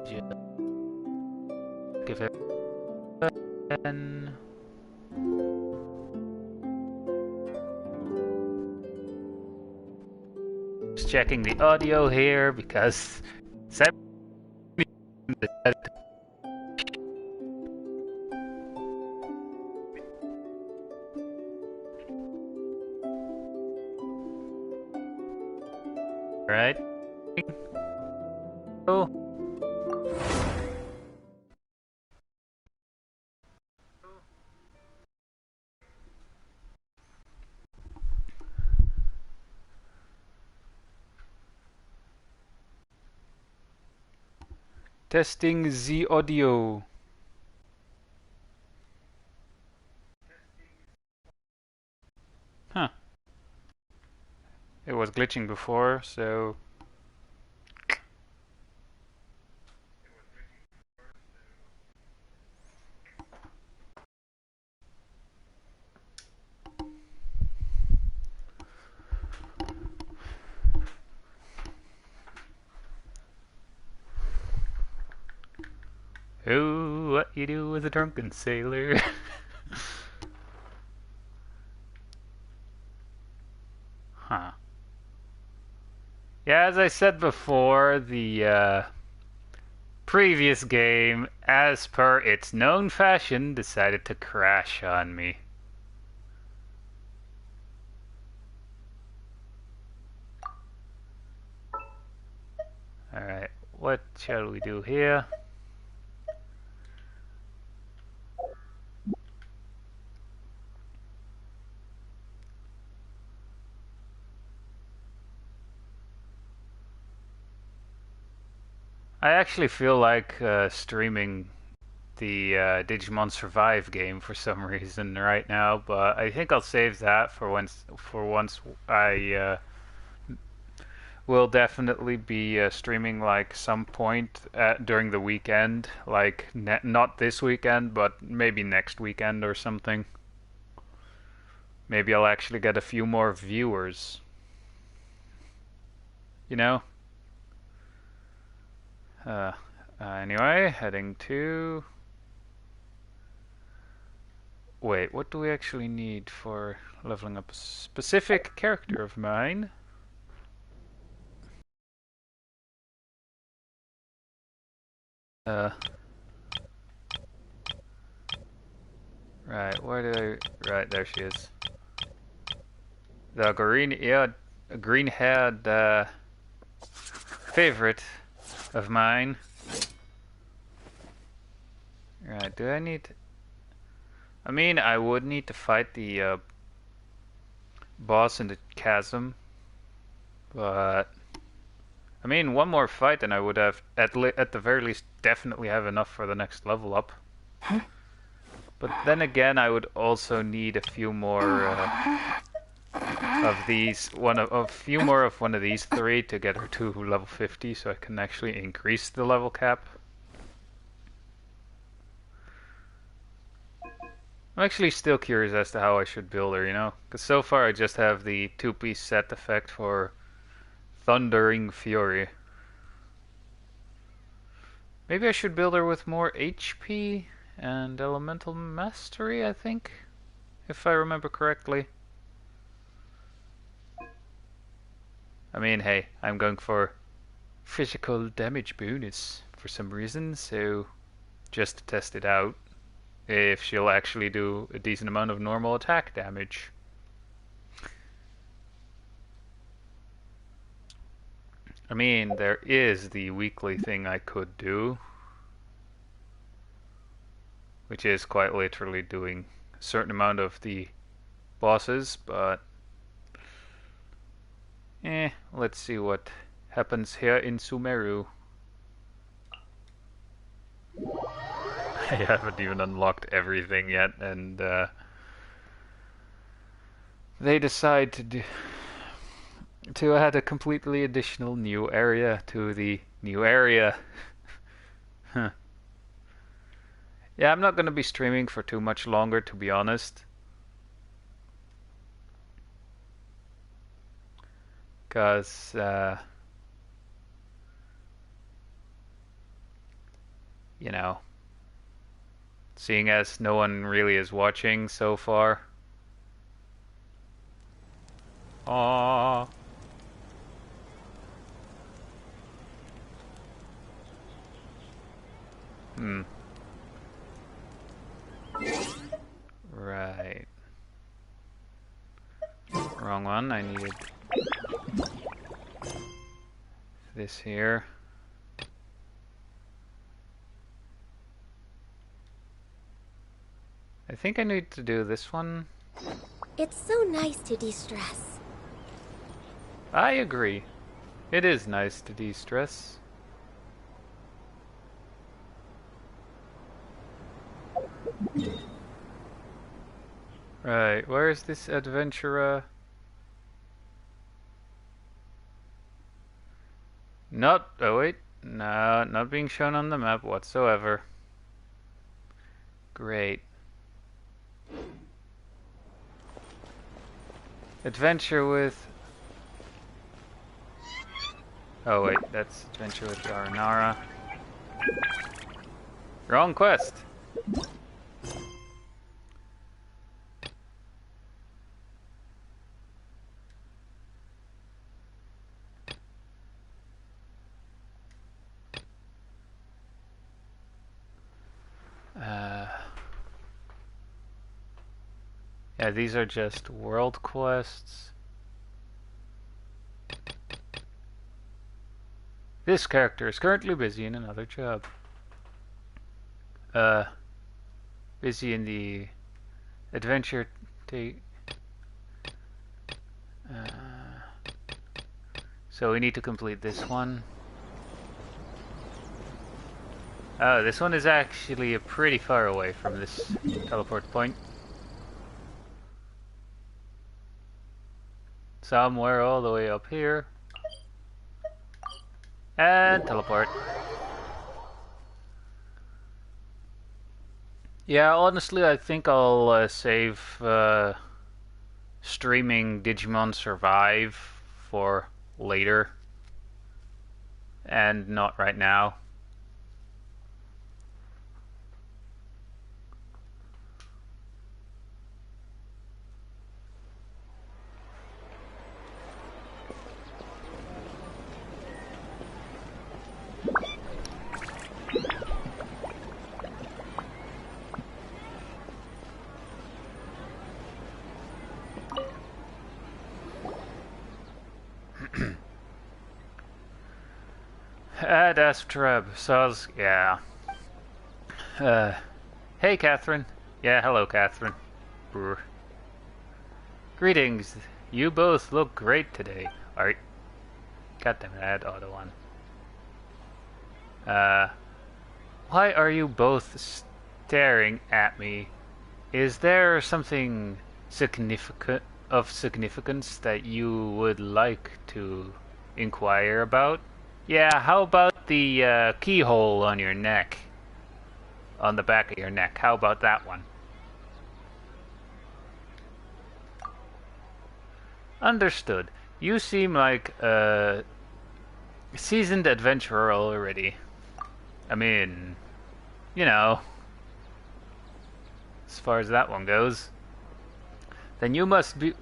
Just give it an just checking the audio here because 70 right. Oh, testing the audio. Huh. It was glitching before, so oh, what you do with a drunken sailor? Huh. Yeah, as I said before, the previous game, as per its known fashion, decided to crash on me. Alright, what shall we do here? I actually feel like streaming the Digimon Survive game for some reason right now, but I think I'll save that for once I will definitely be streaming like some point during the weekend, like not this weekend, but maybe next weekend or something. Maybe I'll actually get a few more viewers, you know? Uh, anyway, heading to... Wait, what do we actually need for leveling up a specific character of mine? Uh, right, where did I... Right, there she is. The green, yeah, green-haired favorite of mine. Right, do I need... I mean, I would need to fight the boss in the chasm, but... I mean, one more fight and I would have, at the very least, definitely have enough for the next level up. But then again, I would also need a few more of these, a few more of one of these three to get her to level 50, so I can actually increase the level cap. I'm actually still curious as to how I should build her, you know? Because so far I just have the two-piece set effect for Thundering Fury. Maybe I should build her with more HP and Elemental Mastery, I think? If I remember correctly. I mean, hey, I'm going for physical damage bonus for some reason, so just to test it out. If she'll actually do a decent amount of normal attack damage. I mean, there is the weekly thing I could do, which is quite literally doing a certain amount of the bosses, but let's see what happens here in Sumeru. I haven't even unlocked everything yet, and they decide to add a completely additional new area to the new area. Huh. Yeah, I'm not going to be streaming for too much longer, to be honest. Because you know, seeing as no one really is watching so far. Aww. Right. Wrong one. I needed this here. I think I need to do this one. It's so nice to de-stress. I agree. It is nice to de-stress. Right, where is this adventurer? Not, oh wait, no, not being shown on the map whatsoever. Great. Adventure with... Oh wait, that's adventure with Aranara. Wrong quest! Yeah, these are just world quests. This character is currently busy in another job. Busy in the adventure so we need to complete this one. Oh, this one is actually pretty far away from this teleport point. Somewhere all the way up here. And teleport. Yeah, honestly, I think I'll save streaming Digimon Survive for later. And not right now. Ad Astra Saz, yeah. Hey, Catherine. Yeah, hello, Catherine. Brr. Greetings. You both look great today. Alright. Goddamn it, add auto one. Why are you both staring at me? Is there something significance that you would like to inquire about? Yeah, how about the keyhole on your neck? On the back of your neck. How about that one? Understood. You seem like a seasoned adventurer already. I mean, you know, as far as that one goes. Then you must be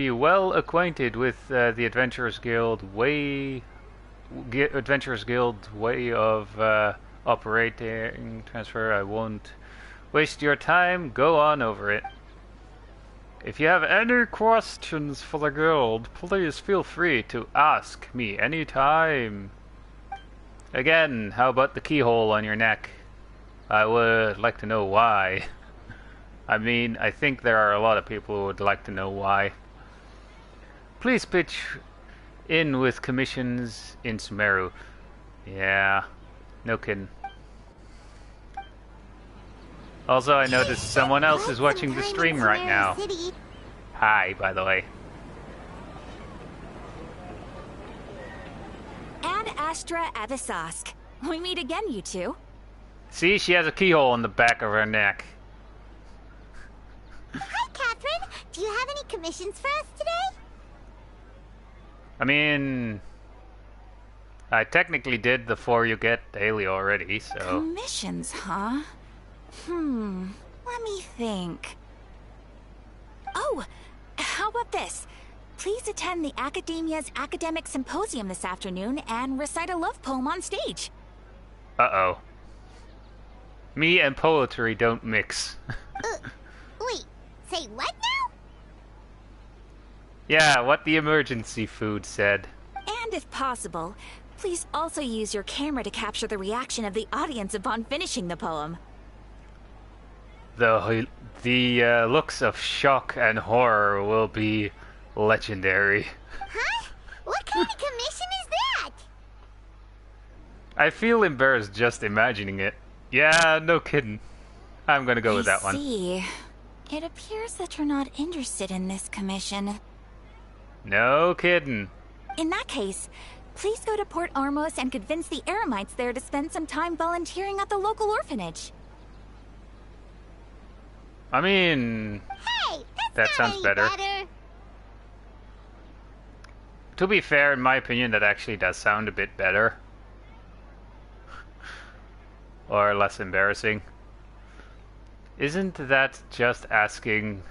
well acquainted with the Adventurers Guild way of operating transfer. I won't waste your time. Go on over it. If you have any questions for the guild, please feel free to ask me anytime. Again, how about the keyhole on your neck? I would like to know why. I mean, I think there are a lot of people who would like to know why. Please pitch in with commissions in Sumeru. Yeah, no kidding. Also, I noticed someone else is watching the stream right now. Hi, by the way. Ad Astra Avisask. We meet again, you two. See, she has a keyhole in the back of her neck. Hi, Catherine. Do you have any commissions for us today? I mean, I technically did the 4 you get daily already, so... Commissions, huh? Let me think. Oh, how about this? Please attend the Academia's Academic Symposium this afternoon and recite a love poem on stage. Uh-oh. Me and poetry don't mix. Wait, say what now? Yeah, what the emergency food said. And if possible, please also use your camera to capture the reaction of the audience upon finishing the poem. The looks of shock and horror will be legendary. Huh? What kind of commission is that? I feel embarrassed just imagining it. Yeah, no kidding. I'm gonna go with that one. I see. It appears that you're not interested in this commission. No kidding. In that case, please go to Port Ormos and convince the Eremites there to spend some time volunteering at the local orphanage. I mean... Hey, that that's sounds not any better. To be fair, in my opinion, that actually does sound a bit better. Or less embarrassing. Isn't that just asking...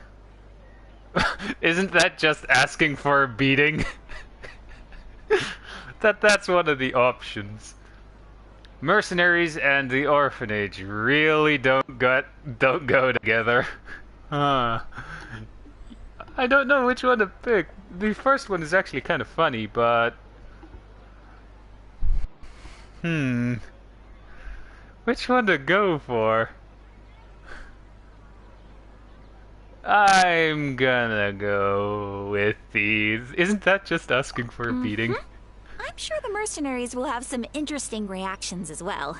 Isn't that just asking for a beating? That's one of the options. Mercenaries and the orphanage really don't go together. I don't know which one to pick. The first one is actually kind of funny, but... Which one to go for? I'm gonna go with these. Isn't that just asking for a beating? I'm sure the mercenaries will have some interesting reactions as well.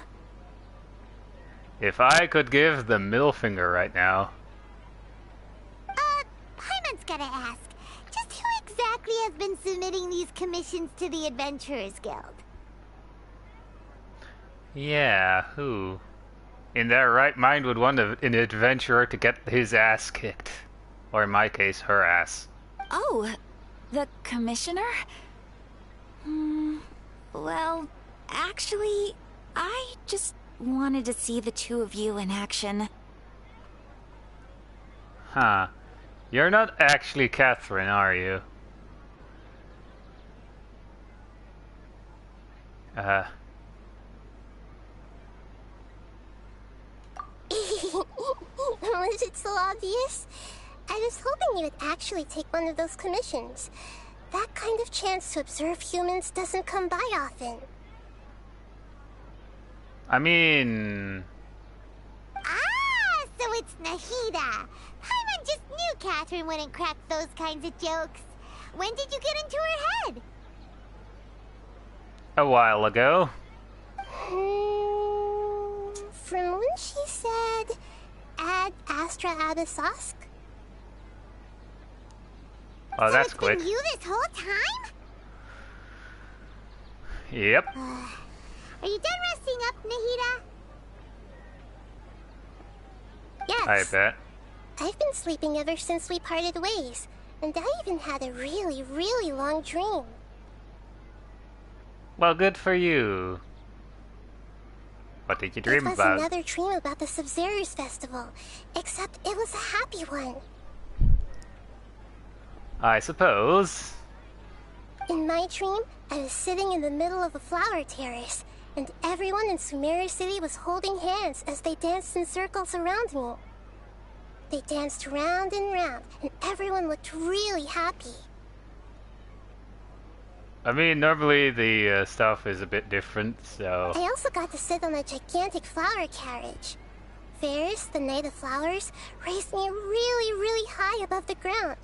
If I could give the middle finger right now. Paimon's gotta ask. Just who exactly has been submitting these commissions to the Adventurers Guild? Yeah, who? In their right mind would want an adventurer to get his ass kicked. Or in my case, her ass. Oh, the commissioner? Well, actually, I just wanted to see the two of you in action. Huh. You're not actually Catherine, are you? Was it so obvious? I was hoping you would actually take one of those commissions. That kind of chance to observe humans doesn't come by often. I mean... Ah, so it's Nahida. Paimon just knew Catherine wouldn't crack those kinds of jokes. When did you get into her head? a while ago. From when she said, Ad Astra Abyssosque? Oh, So that's it's quick. been you this whole time? Yep. Are you done resting up, Nahida? Yes. I bet. I've been sleeping ever since we parted ways, and I even had a really, really long dream. Well, good for you. What did you dream It was about? another dream about the Sub-Zerus Festival, except it was a happy one. I suppose. In my dream, I was sitting in the middle of a flower terrace, and everyone in Sumeru City was holding hands as they danced in circles around me. They danced round and round, and everyone looked really happy. I mean, normally the stuff is a bit different, so... I also got to sit on a gigantic flower carriage. Ferris, the Knight of Flowers, raised me really, really high above the ground,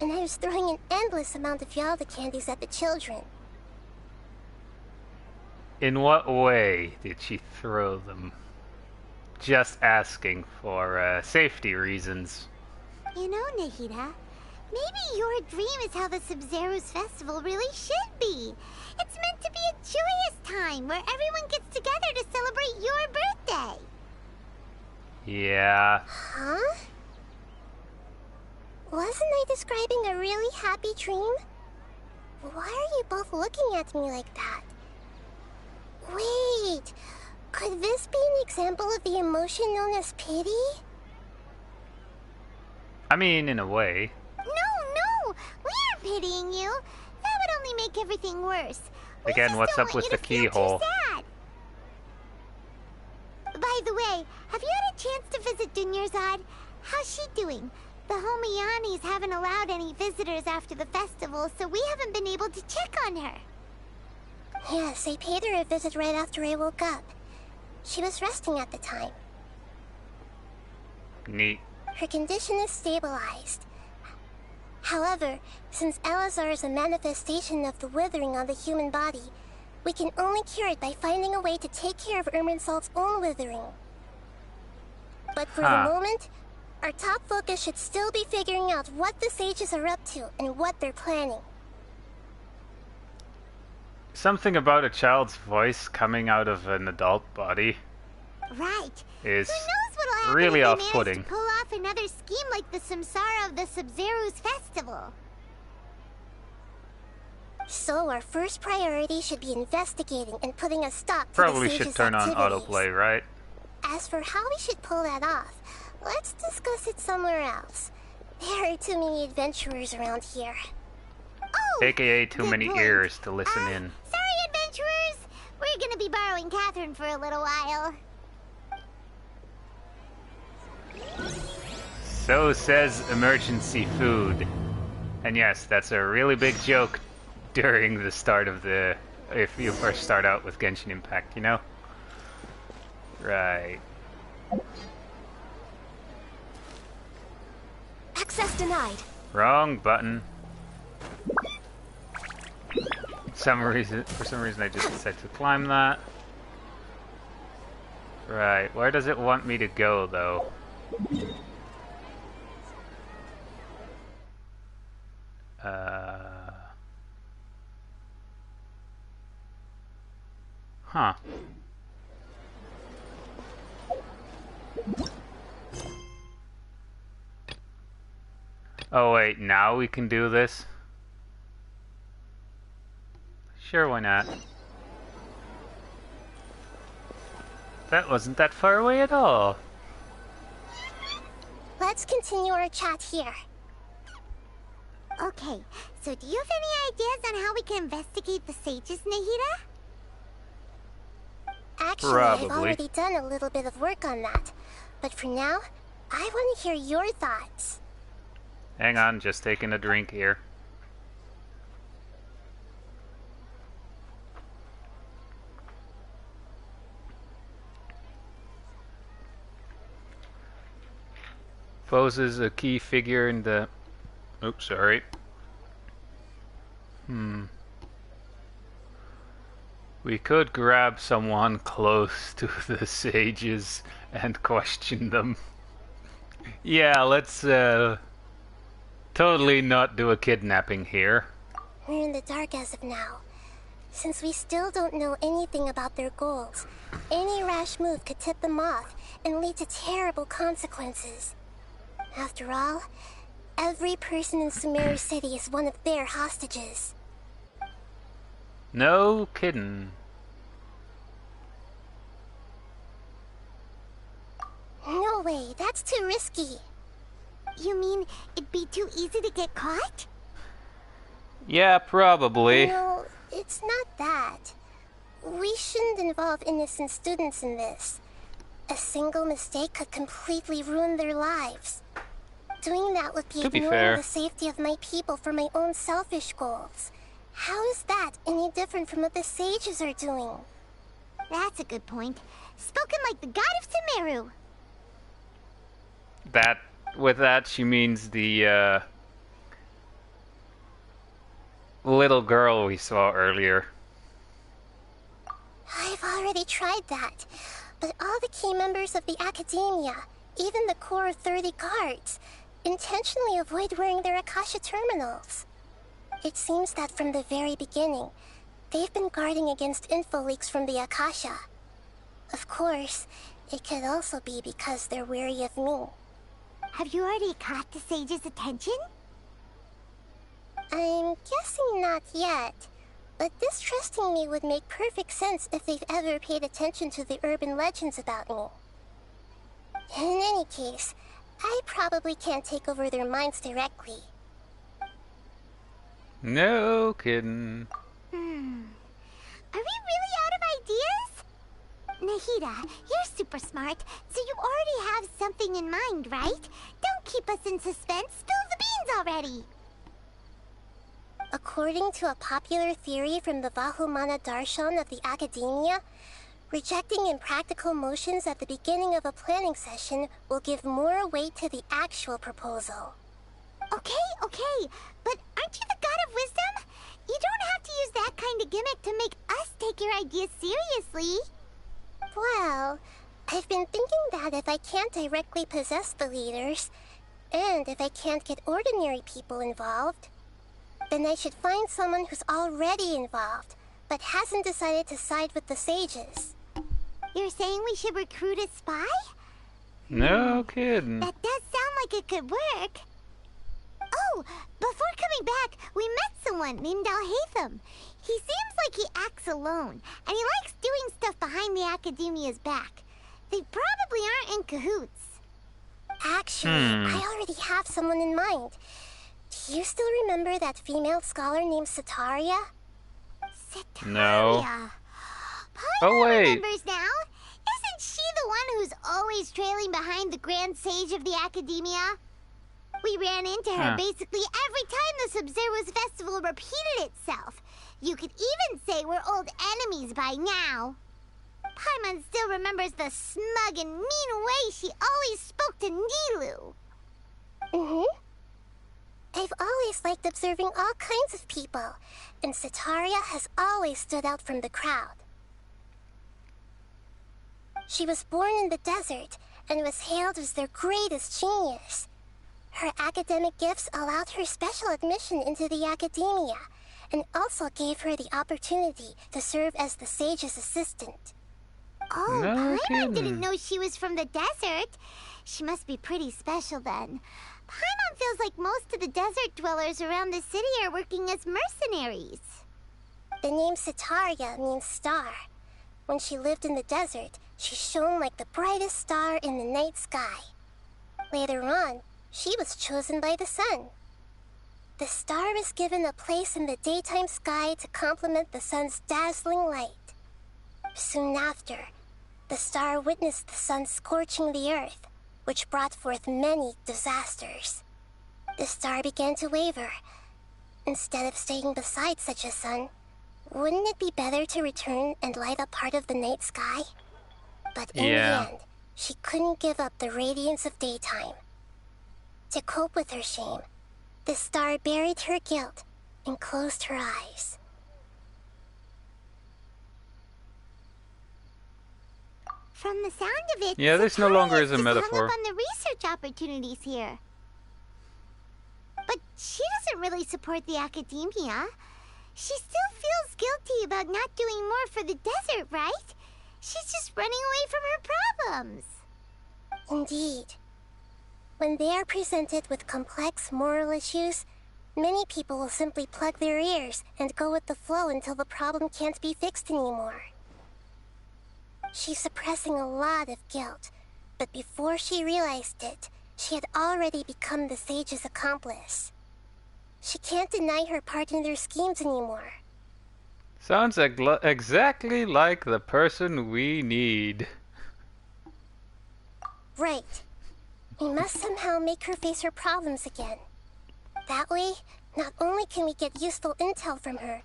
and I was throwing an endless amount of Yalda candies at the children. In what way did she throw them? Just asking for safety reasons. You know, Nahida, maybe your dream is how the Sub-Zerus Festival really should be. It's meant to be a joyous time where everyone gets together to celebrate your birthday. Yeah. Huh? Wasn't I describing a really happy dream? Why are you both looking at me like that? Could this be an example of the emotion known as pity? I mean, in a way. No! We aren't pitying you. That would only make everything worse. We Again, just what's don't up want with you the to feel too keyhole? sad. By the way, have you had a chance to visit Dunyarzad? How's she doing? The Homianis haven't allowed any visitors after the festival, so we haven't been able to check on her. Yes, I paid her a visit right after I woke up. She was resting at the time. Neat. Her condition is stabilized. However, since Elazar is a manifestation of the withering on the human body, we can only cure it by finding a way to take care of Irminsul's own withering. But for the moment, our top focus should still be figuring out what the sages are up to and what they're planning. Something about a child's voice coming out of an adult body Right. is Who knows what'll happen really if they manage off-putting. to pull off another scheme like the Samsara of the Sub-Zero's festival. So our first priority should be investigating and putting a stop to Probably the should sages' turn on activities. autoplay, right? As for how we should pull that off, let's discuss it somewhere else. There are too many adventurers around here. Oh! AKA too good many point. ears to listen in. Sorry, adventurers! We're gonna be borrowing Catherine for a little while. So says emergency food. And yes, that's a really big joke during the start of the... if you first start out with Genshin Impact, you know? Right. Access denied. Wrong button. For some reason I just decided to climb that. Right, where does it want me to go though? Huh. Oh wait, now we can do this? Sure, why not? That wasn't that far away at all. Let's continue our chat here. Okay, so do you have any ideas on how we can investigate the sages, Nahida? Actually, Probably. I've already done a little bit of work on that. But for now, I want to hear your thoughts. Hang on, just taking a drink here. Foes is a key figure in the... Oops, sorry. We could grab someone close to the sages and question them. Yeah, let's totally not do a kidnapping here. We're in the dark as of now. Since we still don't know anything about their goals, any rash move could tip them off and lead to terrible consequences. After all, every person in Sumeru City is one of their hostages. No kidding. No way, that's too risky. You mean it'd be too easy to get caught? Yeah, probably. No, it's not that. We shouldn't involve innocent students in this. A single mistake could completely ruin their lives. Doing that would be To be ignoring fair. the safety of my people for my own selfish goals. How is that any different from what the sages are doing? That's a good point. Spoken like the god of Sumeru. With that, she means the little girl we saw earlier. I've already tried that, but all the key members of the Academia, even the core 30 guards, intentionally avoid wearing their Akasha terminals. It seems that from the very beginning, they've been guarding against info leaks from the Akasha. Of course, it could also be because they're wary of me. Have you already caught the sage's attention? I'm guessing not yet, But distrusting me would make perfect sense if they've ever paid attention to the urban legends about me. In any case, I probably can't take over their minds directly. No kidding. Are we really out of ideas? Nahida, you're super smart, so you already have something in mind, right? Don't keep us in suspense. Spill the beans already. According to a popular theory from the Vahumana Darshan of the Academia, rejecting impractical motions at the beginning of a planning session will give more weight to the actual proposal. Okay, but aren't you the god of wisdom? You don't have to use that kind of gimmick to make us take your ideas seriously. Well, I've been thinking that if I can't directly possess the leaders, and if I can't get ordinary people involved, then I should find someone who's already involved, but hasn't decided to side with the sages. You're saying we should recruit a spy? No kidding. That does sound like it could work. Oh, before coming back, we met someone named Alhaitham. He seems like he acts alone, and he likes doing stuff behind the Academia's back. They probably aren't in cahoots. Actually, I already have someone in mind. Do you still remember that female scholar named Setaria? No. Paimon Oh, wait. remembers now. Isn't she the one who's always trailing behind the Grand Sage of the Academia? We ran into her basically every time the Sub-Zero's festival repeated itself. You could even say we're old enemies by now. Paimon still remembers the smug and mean way she always spoke to Nilou. I've always liked observing all kinds of people, and Setaria has always stood out from the crowd. She was born in the desert and was hailed as their greatest genius. Her academic gifts allowed her special admission into the Academia, and also gave her the opportunity to serve as the sage's assistant. Oh, No Paimon kidding. didn't know she was from the desert. She must be pretty special then. Paimon feels like most of the desert dwellers around the city are working as mercenaries. The name Setaria means star. When she lived in the desert, she shone like the brightest star in the night sky. Later on, she was chosen by the sun. The star was given a place in the daytime sky to complement the sun's dazzling light. Soon after, the star witnessed the sun scorching the earth, which brought forth many disasters. The star began to waver. Instead of staying beside such a sun, wouldn't it be better to return and light up part of the night sky? But in the end, she couldn't give up the radiance of daytime. To cope with her shame, the star buried her guilt and closed her eyes. From the sound of it, Yeah, this no longer is a Setaria just metaphor. hung up on the research opportunities here. But she doesn't really support the Academia. She still feels guilty about not doing more for the desert, right? She's just running away from her problems. Indeed. When they are presented with complex moral issues, many people will simply plug their ears and go with the flow until the problem can't be fixed anymore. She's suppressing a lot of guilt, but before she realized it, she had already become the sage's accomplice. She can't deny her part in their schemes anymore. Sounds exactly like the person we need. Right. We must somehow make her face her problems again. That way, not only can we get useful intel from her,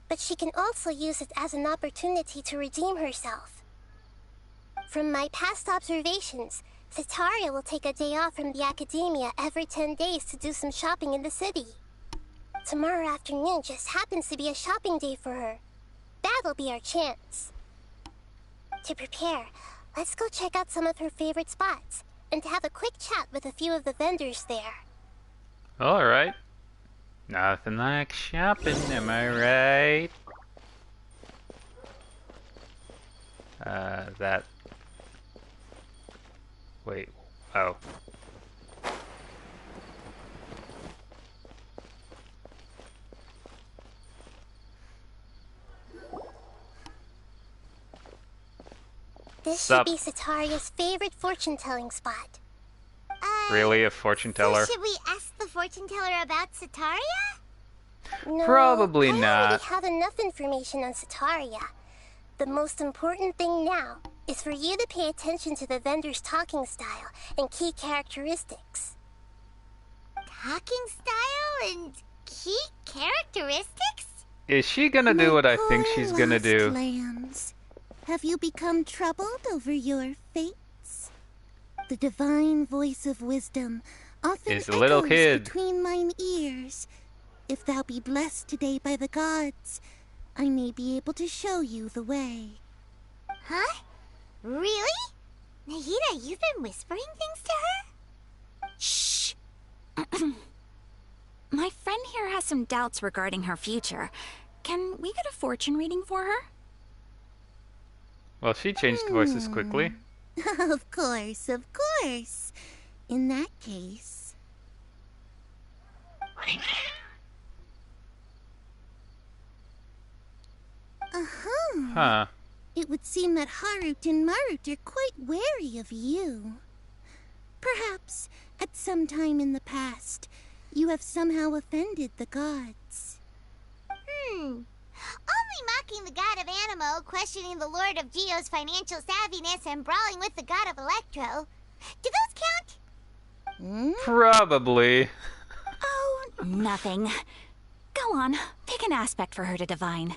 but she can also use it as an opportunity to redeem herself. From my past observations, Setaria will take a day off from the Academia every 10 days to do some shopping in the city. Tomorrow afternoon just happens to be a shopping day for her. That'll be our chance. To prepare, let's go check out some of her favorite spots, and have a quick chat with a few of the vendors there. Alright. Nothing like shopping, am I right? That... Wait, oh. This Sup? should be Sataria's favorite fortune-telling spot. Really, a fortune teller? So should we ask the fortune teller about Sataria? No, Probably I not. already have enough information on Sataria. The most important thing now is for you to pay attention to the vendor's talking style and key characteristics. Talking style and key characteristics? Is she gonna do what I think poor she's gonna lost do? Lambs. Have you become troubled over your fates? The divine voice of wisdom often Is a little echoes kid. between mine ears. If thou be blessed today by the gods, I may be able to show you the way. Huh? Really? Nahida, you've been whispering things to her? Shh! My friend here has some doubts regarding her future. Can we get a fortune reading for her? Well, she changed voices quickly. Of course, of course. In that case... Uh-huh. Huh. It would seem that Harut and Marut are quite wary of you. Perhaps, at some time in the past, you have somehow offended the gods. Only mocking the god of Animo, questioning the Lord of Geo's financial savviness, and brawling with the god of Electro. Do those count? Hmm? Probably. Oh, nothing. Go on, pick an aspect for her to divine.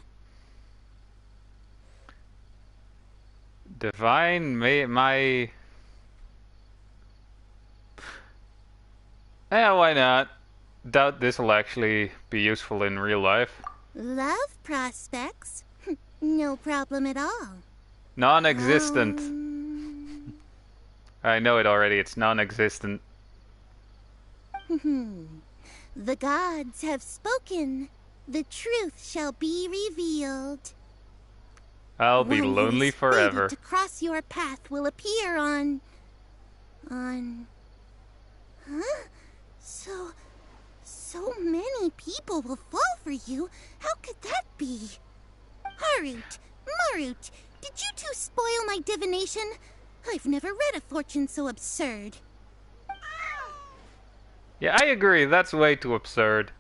Divine my... Yeah, why not? Doubt this will actually be useful in real life. Love prospects? No problem at all. Non-existent. Um, I know it already, it's non-existent. The gods have spoken. The truth shall be revealed. I'll be One who lonely is fated forever. to cross your path will appear on... Huh? So many people will fall for you. How could that be? Harut, Marut, did you two spoil my divination? I've never read a fortune so absurd. Yeah, I agree, that's way too absurd.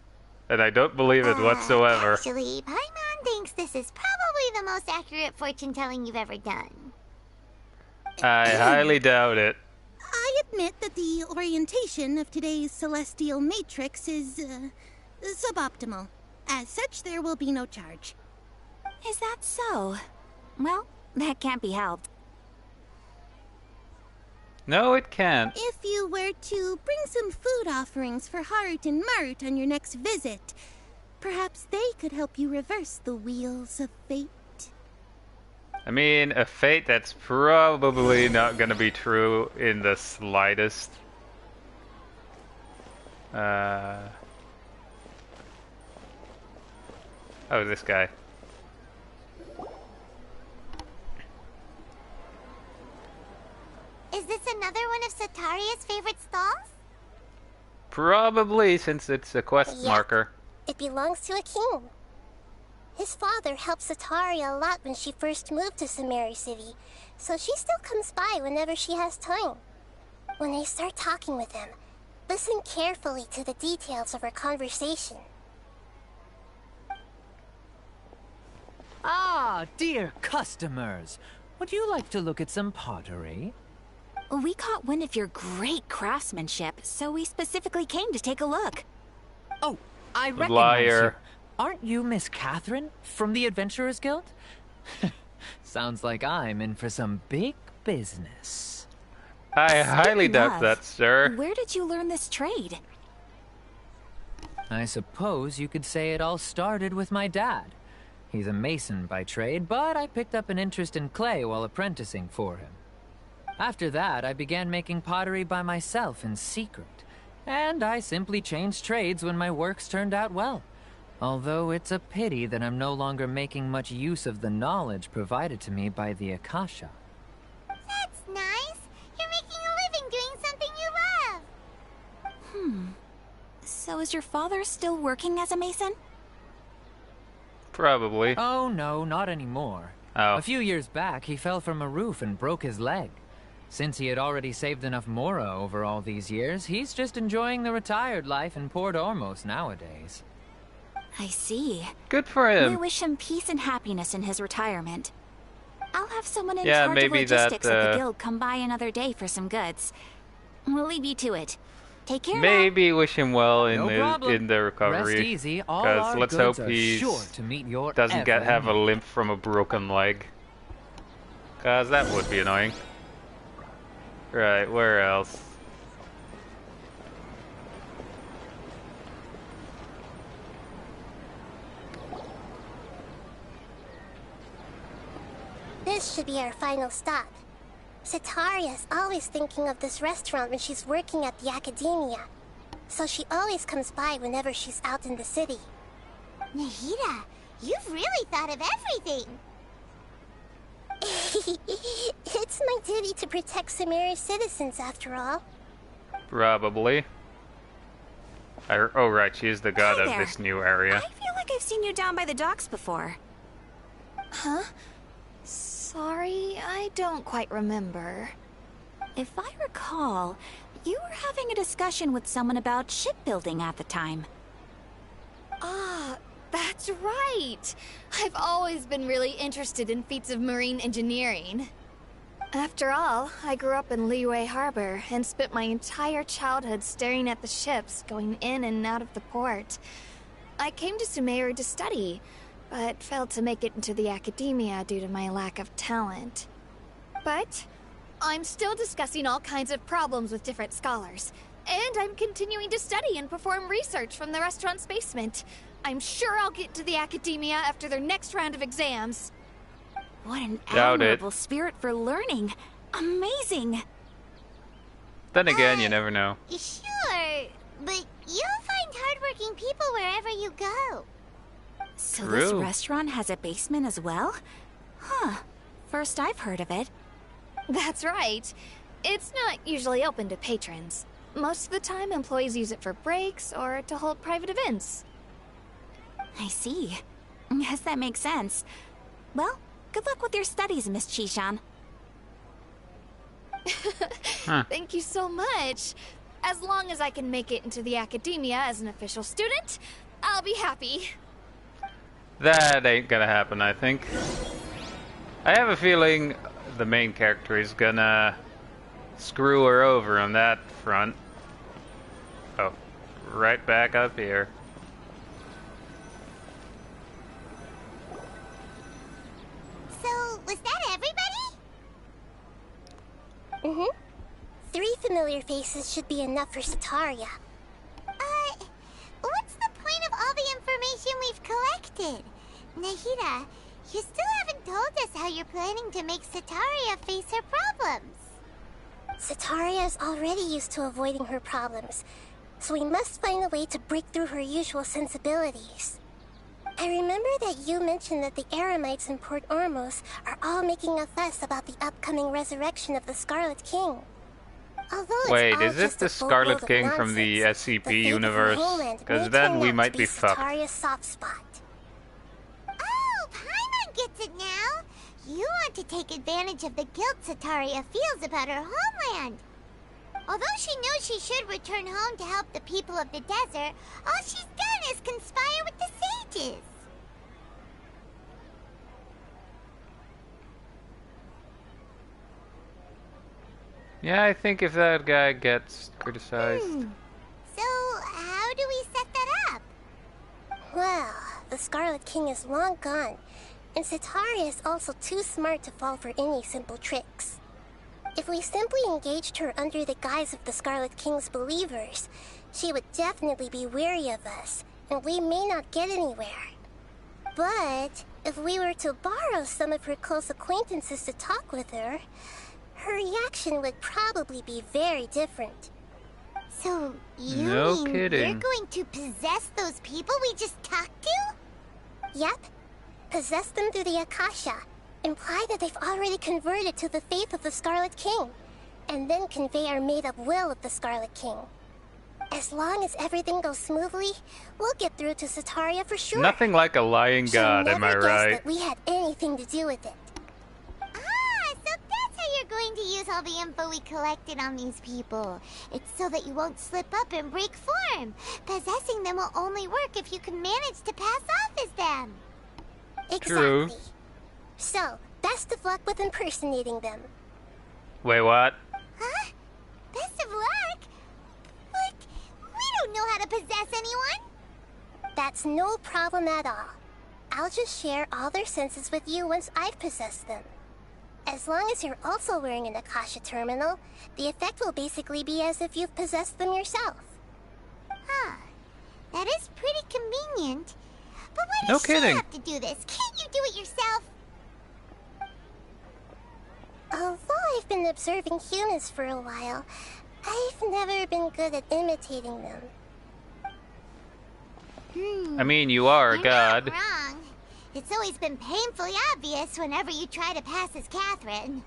And I don't believe it whatsoever. Actually, Paimon thinks this is probably the most accurate fortune telling you've ever done. I highly doubt it. I admit that the orientation of today's celestial matrix is, suboptimal. As such, there will be no charge. Is that so? Well, that can't be helped. No, it can't. If you were to bring some food offerings for Harut and Marut on your next visit, perhaps they could help you reverse the wheels of fate. I mean, a fate that's probably not gonna be true in the slightest. Oh, this guy. Is this another one of Sataria's favorite stalls? Probably, since it's a quest Yep. marker. It belongs to a king. His father helped Sataria a lot when she first moved to Sumeru City, so she still comes by whenever she has time. When I start talking with him, listen carefully to the details of our conversation. Ah, dear customers. Would you like to look at some pottery? We caught wind of your great craftsmanship, so we specifically came to take a look. Oh, I recognize Liar. you. Aren't you Miss Catherine from the Adventurers Guild? Sounds like I'm in for some big business. I highly Speaking doubt of, that, sir. Where did you learn this trade? I suppose you could say it all started with my dad. He's a mason by trade, but I picked up an interest in clay while apprenticing for him. After that, I began making pottery by myself in secret, and I simply changed trades when my works turned out well. Although it's a pity that I'm no longer making much use of the knowledge provided to me by the Akasha. That's nice. You're making a living doing something you love. So is your father still working as a mason? Probably. Oh no, not anymore. Oh. A few years back, he fell from a roof and broke his leg. Since he had already saved enough Mora over all these years, he's just enjoying the retired life in Port Ormos nowadays. I see. Good for We him. wish him peace and happiness in his retirement. I'll have someone in Yeah, charge of maybe logistics that, at the guild come by another day for some goods. We'll leave you to it. Take care now. Maybe wish him well in No the problem. recovery. Rest easy. All 'Cause our let's goods hope are he sure to meet your doesn't have a every limp from a broken leg. 'Cause that would be annoying. Right, where else? This should be our final stop. Setaria is always thinking of this restaurant when she's working at the Academia, so she always comes by whenever she's out in the city. Nahida, you've really thought of everything. It's my duty to protect Sumerio's citizens, after all. Probably. Oh right, she is the god Hi of there. this new area. I feel like I've seen you down by the docks before. Huh? Sorry, I don't quite remember. If I recall, you were having a discussion with someone about shipbuilding at the time. Ah, that's right. I've always been really interested in feats of marine engineering. After all, I grew up in Liyue Harbor and spent my entire childhood staring at the ships going in and out of the port. I came to Sumeru to study, but failed to make it into the academia due to my lack of talent. But I'm still discussing all kinds of problems with different scholars, and I'm continuing to study and perform research from the restaurant's basement. I'm sure I'll get to the academia after their next round of exams. What an Doubt it. admirable spirit for learning. Amazing. Then again, you never know. Sure, but you'll find hardworking people wherever you go. So this True. restaurant has a basement as well? Huh. First I've heard of it. That's right. It's not usually open to patrons. Most of the time, employees use it for breaks or to hold private events. I see. Yes, that makes sense. Well, good luck with your studies, Miss Chishan. Thank you so much. As long as I can make it into the academia as an official student, I'll be happy. That ain't gonna happen, I think. I have a feeling the main character is gonna screw her over on that front. Oh, right back up here. So, was that everybody? Mm-hmm. 3 familiar faces should be enough for Setaria. What's the point of all the information we've collected? Nahida, you still haven't told us how you're planning to make Setaria face her problems. Setaria is already used to avoiding her problems, so we must find a way to break through her usual sensibilities. I remember that you mentioned that the Eremites in Port Ormos are all making a fuss about the upcoming resurrection of the Scarlet King. Although it's Wait, all is this just the a Scarlet boatload of King from the nonsense, SCP the fate of her universe? homeland Because may then turn we out might to be fucked. Setaria's soft spot. Oh, Paimon gets it now. You want to take advantage of the guilt Setaria feels about her homeland. Although she knows she should return home to help the people of the desert, all she's done is conspire with the sages. Yeah, I think if that guy gets criticized. So, how do we set that up? Well, the Scarlet King is long gone, and Setaria is also too smart to fall for any simple tricks. If we simply engaged her under the guise of the Scarlet King's believers, she would definitely be wary of us, and we may not get anywhere. But if we were to borrow some of her close acquaintances to talk with her, her reaction would probably be very different. So, you No mean kidding. you're going to possess those people we just talked to? Yep. Possess them through the Akasha. Imply that they've already converted to the faith of the Scarlet King, and then convey our made-up will of the Scarlet King. As long as everything goes smoothly, we'll get through to Setaria for sure. Nothing like a lying She'll god, never am I guess right? that we had anything to do with it. all the info we collected on these people. It's so that you won't slip up and break form. Possessing them will only work if you can manage to pass off as them. Exactly. True. So, best of luck with impersonating them. Wait, what? Huh? Best of luck? But we don't know how to possess anyone. That's no problem at all. I'll just share all their senses with you once I've possessed them. As long as you're also wearing an Akasha terminal, the effect will basically be as if you've possessed them yourself. Huh. That is pretty convenient. But why No does she kidding. have to do this? Can't you do it yourself? Although I've been observing humans for a while, I've never been good at imitating them. I mean, you are a You're god. not wrong. It's always been painfully obvious whenever you try to pass as Catherine.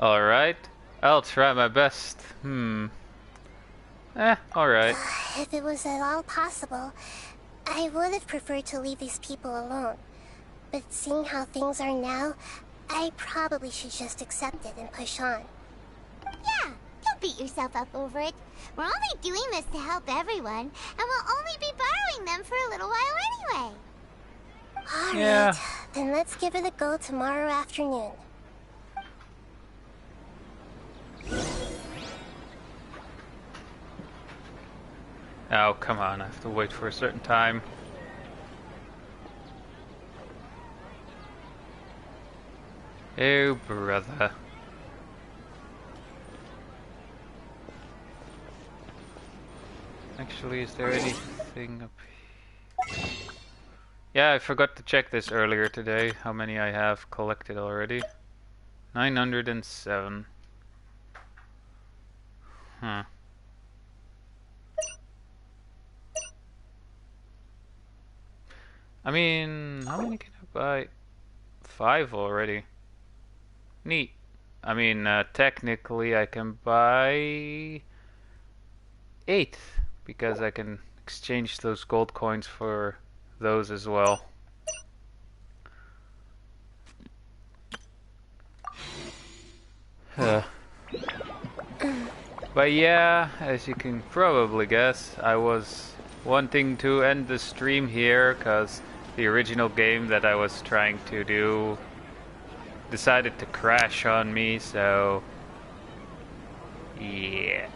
Alright. I'll try my best. Alright. If it was at all possible, I would have preferred to leave these people alone. But seeing how things are now, I probably should just accept it and push on. Yeah, don't beat yourself up over it. We're only doing this to help everyone, and we'll only be borrowing them for a little while anyway. Alright, Yeah. then let's give it a go tomorrow afternoon. Oh, come on. I have to wait for a certain time. Oh, brother. Actually, is there anything up here? Yeah, I forgot to check this earlier today. How many I have collected already. 907. Huh. I mean, how many can I buy? 5 already. Neat. I mean, technically I can buy 8 because I can exchange those gold coins for those as well. But yeah, as you can probably guess, I was wanting to end the stream here because the original game that I was trying to do decided to crash on me, so yeah.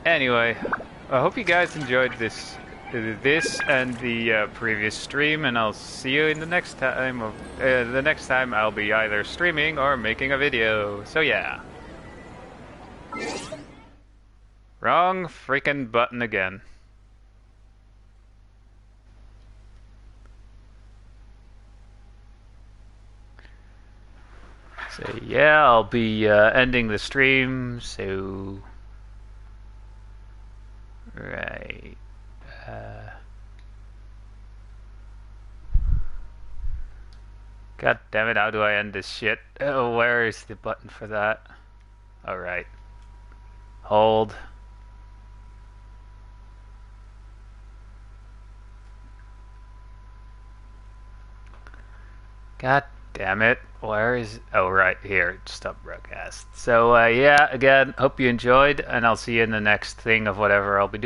Anyway, I hope you guys enjoyed this and the previous stream, and I'll see you in the next time. The next time I'll be either streaming or making a video. So yeah. Wrong freaking button again. So yeah, I'll be ending the stream. So right. God damn it, how do I end this shit? Oh, where is the button for that? Alright. Hold. God damn it. Where is... Oh, right here. Stop broadcast. So, yeah, again, hope you enjoyed, and I'll see you in the next thing of whatever I'll be doing.